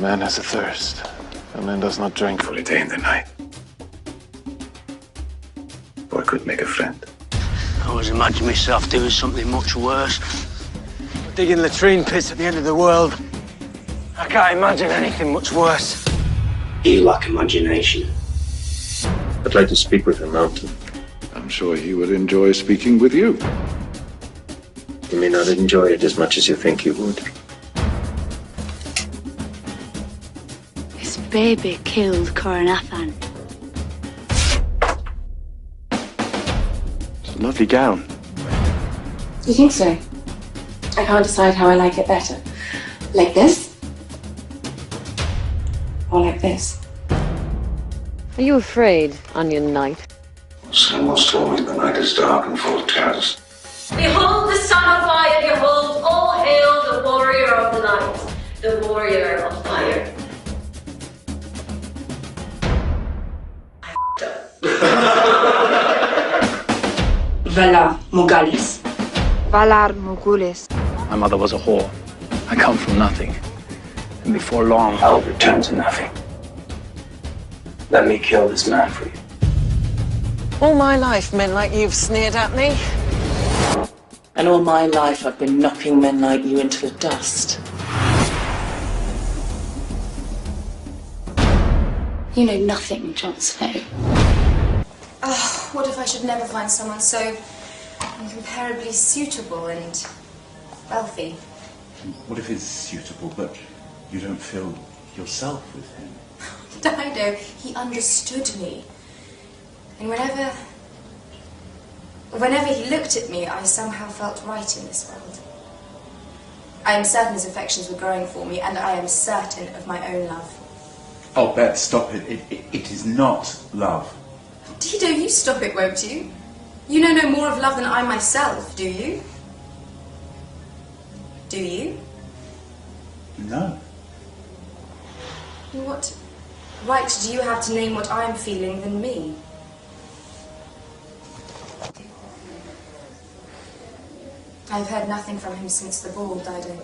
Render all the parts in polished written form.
man has a thirst. A man does not drink for a day and the night. Or could make a friend. I always imagine myself doing something much worse. Digging latrine pits at the end of the world. I can't imagine anything much worse. You lack imagination. I'd like to speak with a mountain. I'm sure he would enjoy speaking with you. You may not enjoy it as much as you think you would. This baby killed Coronathan. It's a lovely gown. You think so? I can't decide how I like it better. Like this? Or like this? Are you afraid, Onion Knight? Someone's told me the night is dark and full of terrors. Behold the son of fire, behold, all hail the warrior of the night, the warrior of fire. I f***ed up. Valar Morghulis. Valar Morghulis. My mother was a whore. I come from nothing. And before long, I'll return to nothing. Let me kill this man for you. All my life, men like you've sneered at me. And all my life, I've been knocking men like you into the dust. You know nothing, Jon Snow. Oh, what if I should never find someone so incomparably suitable and wealthy? What if it's suitable, but you don't feel yourself with him? Dido, he understood me. And whenever he looked at me, I somehow felt right in this world. I am certain his affections were growing for me, and I am certain of my own love. Oh, Beth, stop it. It is not love. Dido, you stop it, won't you? You know no more of love than I myself, do you? Do you? No. What right do you have to name what I am feeling than me? I've heard nothing from him since the ball, Dido.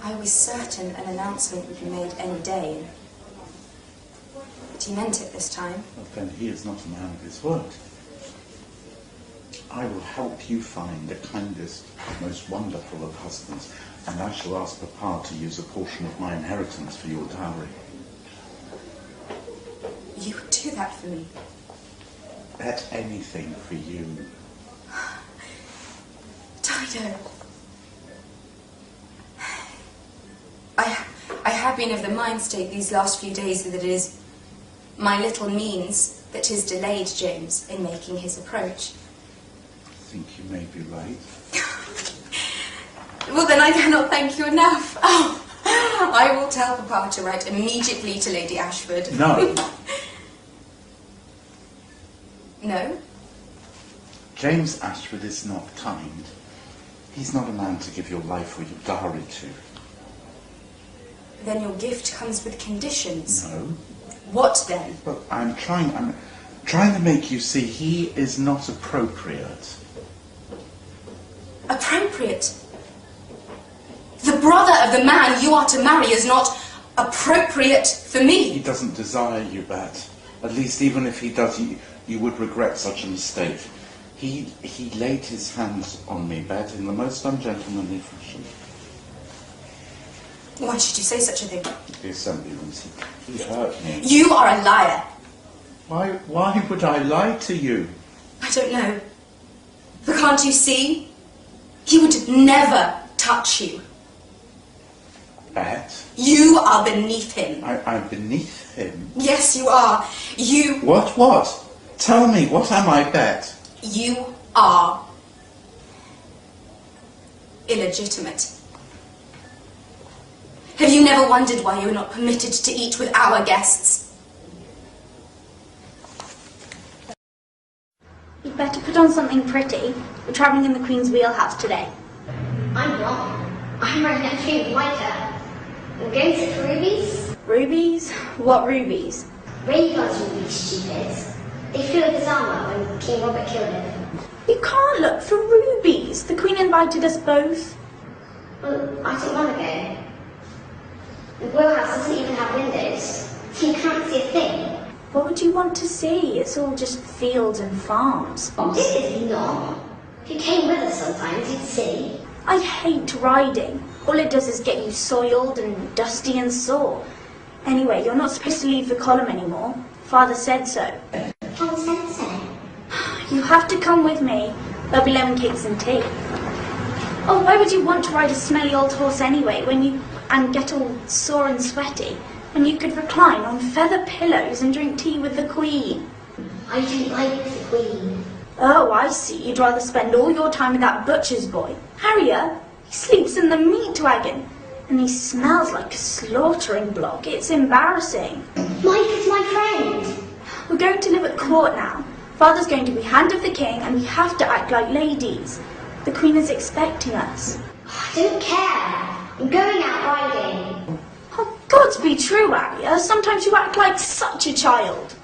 I was certain an announcement would be made any day. But he meant it this time. Well, then he is not a man of his word. I will help you find the kindest, most wonderful of husbands, and I shall ask Papa to use a portion of my inheritance for your dowry. You would do that for me? Bet anything for you. Dido. I have been of the mind state these last few days that it is my little means that has delayed James in making his approach. I think you may be right. Well, then I cannot thank you enough. Oh, I will tell Papa to write immediately to Lady Ashford. No. No? James Ashford is not kind. He's not a man to give your life or your dowry to. Then your gift comes with conditions. No. What then? Well, I'm trying to make you see he is not appropriate. Appropriate? The brother of the man you are to marry is not appropriate for me. He doesn't desire you, Bet. At least even if he does, you would regret such a mistake. He laid his hands on me, Bet, in the most ungentlemanly fashion. Why should you say such a thing? The assembly rooms, he hurt me. You are a liar. Why would I lie to you? I don't know. But can't you see? He would never touch you. Bet? You are beneath him. I'm beneath him? Yes, you are. You... What? Tell me, what am I, Bet? You are illegitimate. Have you never wondered why you are not permitted to eat with our guests? You'd better put on something pretty. We're travelling in the Queen's wheelhouse today. I'm not. I'm wearing a pink whiter. We're going to Ruby's. Rubies? What rubies? Raven's rubies, stupid. They flew with his armour when King Robert killed him. You can't look for rubies. The Queen invited us both. Well, I didn't want to go. The wheelhouse doesn't even have windows, so you can't see a thing. What would you want to see? It's all just fields and farms. It is not. If you came with us sometimes, you'd see. I hate riding. All it does is get you soiled and dusty and sore. Anyway, you're not supposed to leave the column anymore. Father said so. Father said so. You have to come with me. There'll be lemon cakes and tea. Oh, why would you want to ride a smelly old horse anyway, and get all sore and sweaty, when you could recline on feather pillows and drink tea with the Queen? I don't like the Queen. Oh, I see. You'd rather spend all your time with that butcher's boy. Harrier, he sleeps in the meat wagon, and he smells like a slaughtering block. It's embarrassing. Mike is my friend. We're going to live at court now. Father's going to be hand of the king, and we have to act like ladies. The Queen is expecting us. I don't care. I'm going out riding. Oh, God's be true, Harrier. Sometimes you act like such a child.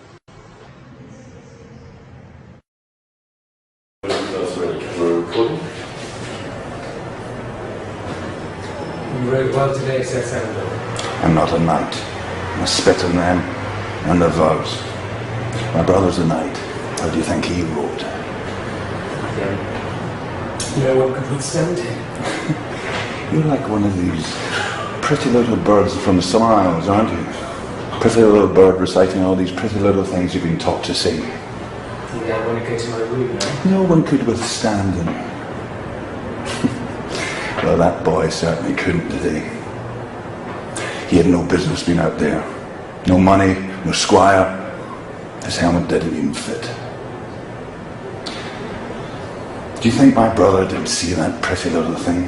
You wrote well today, Sir Senator. I'm not a knight. I spit on them and their vows. My brother's a knight. How do you think he wrote? No one could withstand him. You're like one of these pretty little birds from the summer isles, aren't you? Pretty little bird reciting all these pretty little things you've been taught to sing. You don't want to go to my room now? No one could withstand him. Well, that boy certainly couldn't today. He had no business being out there. No money, no squire. His helmet didn't even fit. Do you think my brother didn't see that pretty little thing?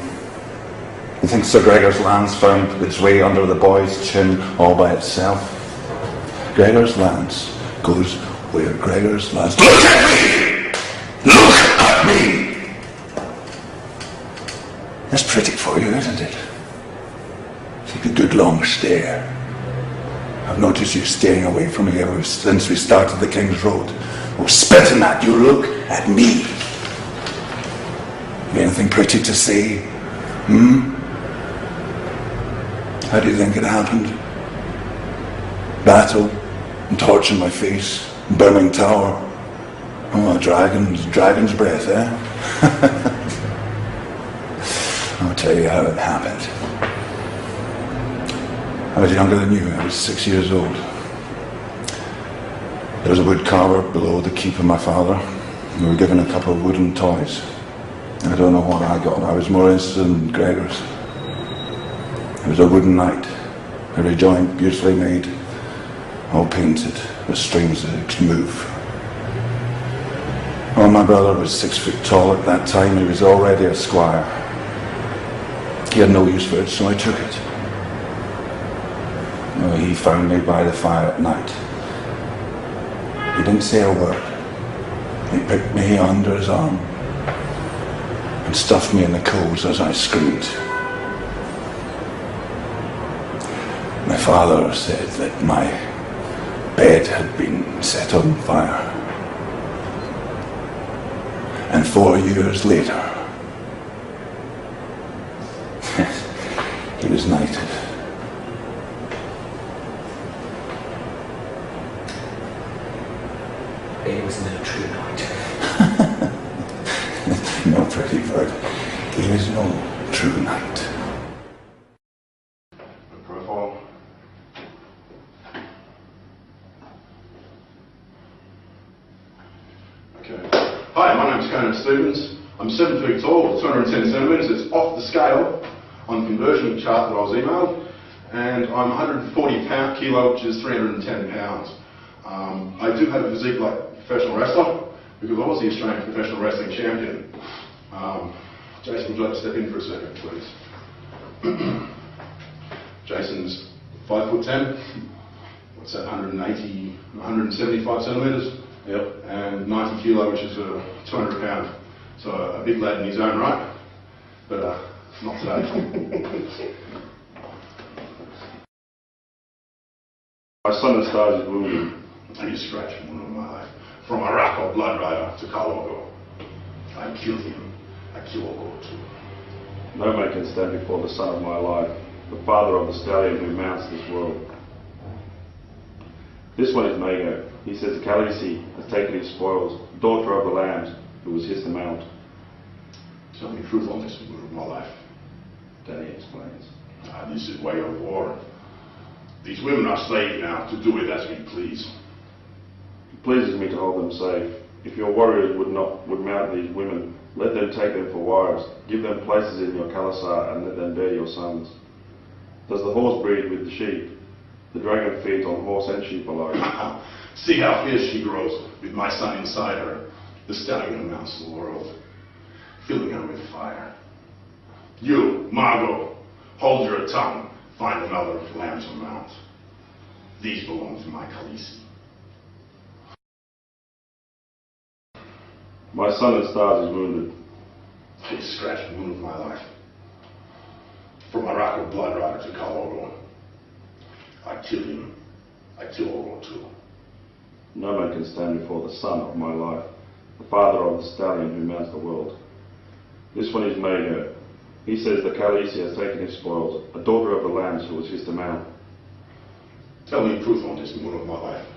You think Sir Gregor's lance found its way under the boy's chin all by itself? Gregor's lance goes where Gregor's lance... Look at me! Look at me! That's pretty for you, isn't it? Take a good long stare. I've noticed you staring away from me ever since we started the King's Road. Oh, spitting at you, look at me. Anything pretty to say? How do you think it happened? Battle, and torch in my face, burning tower. Oh, a dragon's breath, eh? I'll tell you how it happened. I was younger than you. I was 6 years old. There was a wood carver below the keep of my father. We were given a couple of wooden toys. I don't know what I got. I was more interested in Gregor's. It was a wooden knight, every joint beautifully made, all painted with strings that could move. Well, my brother was 6 foot tall at that time. He was already a squire. He had no use for it, so I took it. Well, he found me by the fire at night. He didn't say a word. He picked me under his arm and stuffed me in the coals as I screamed. My father said that my bed had been set on fire. And 4 years later, he was knighted. He was no true knight. No pretty bird. He was no true knight. Profile. Okay. Hi, my name's Conan Stevens. I'm 7 feet tall, 210 centimetres. It's off the scale on the conversion chart that I was emailed. And I'm 140 kilo, which is 310 pounds. I do have a physique like a professional wrestler, because I was the Australian professional wrestling champion. Jason, would you like to step in for a second, please? Jason's 5'10". What's that, 175 centimetres? Yep. And 90 kilo, which is 200 pounds. So a big lad in his own right, but not today. My son Stage is wounded, and he's scratching one of my life. From Iraq or Blood Rider to Kalogo. I killed him. I killed Ogo too. No man can stand before the son of my life. the father of the stallion who mounts this world. This one is Mago. He says the Khaleesi has taken his spoils, daughter of the lambs, who was his to mount. Tell me the truth on this mood of my life. Danny explains. This is way of war. These women are slaves now, to do with as we please. It pleases me to hold them safe. If your warriors would mount these women, let them take them for wives, give them places in your Khalasar, and let them bear your sons. Does the horse breed with the sheep? The dragon feeds on horse and sheep alike. See how fierce she grows, with my son inside her. The stallion mounts the world, filling her with fire. You, Margot, hold your tongue, find another lamb to mount. These belong to my Khaleesi. My son in stars is wounded. He scratched the wound of my life. From Morocco blood rider to Khal I kill him. I kill Oro too. No man can stand before the son of my life, the father of the stallion who mounts the world. This one is Mago. He says the Khaleesi has taken his spoils, a daughter of the lambs who was his to mount. Tell me the truth on this moon of my life.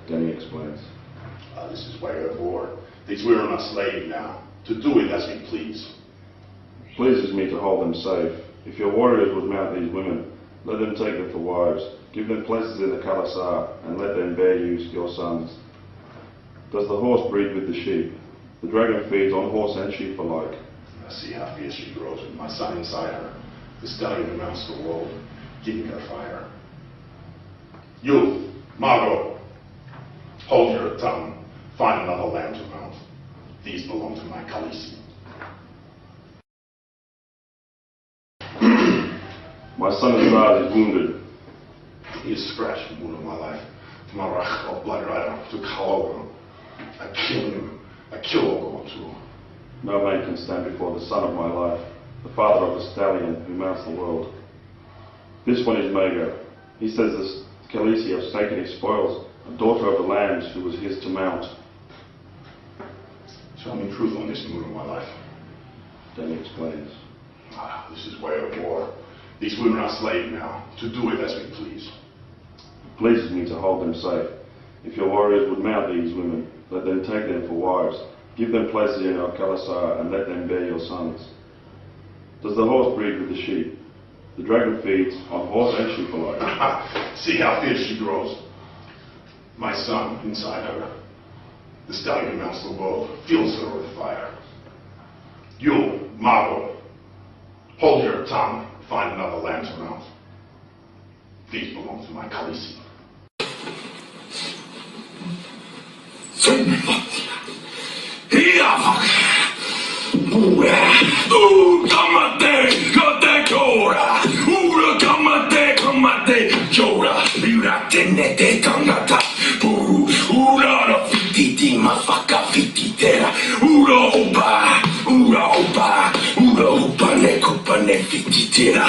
Danny explains. This is way of war. These women are slaves now, to do with as we please. It pleases me to hold them safe. If your warriors would mount these women, let them take them for wives, give them places in the Khalasar, and let them bear you your sons. Does the horse breed with the sheep? The dragon feeds on horse and sheep alike. I see how fierce she grows with my son inside her. The stallion who mounts the world, giving her fire. You, Margot, hold your tongue. Find another lamb to mount. These belong to my Khaleesi. My son in stars is wounded. He is scratched the wound of my life. To my Morocco blood rider, to Khal I kill him. I kill Oro too. No man can stand before the son of my life, the father of the stallion who mounts the world. This one is Mago. He says the Khaleesi has taken his spoils, a daughter of the lambs who was his to mount. Tell me the truth on this mood of my life. Danny explains. This is way of war. These women are slaves now, to do with as we please. It pleases me to hold them safe. If your warriors would mount these women, let them take them for wives, give them places in your Khalasar, and let them bear your sons. Does the horse breed with the sheep? The dragon feeds on horse and sheep alike. See how fierce she grows. My son inside her. The stallion mounts the world, fills her with fire. You, Margot, hold your tongue, find another lamb to mount. These belong to my Khaleesi. Ura opa, ne kupa ne fititera.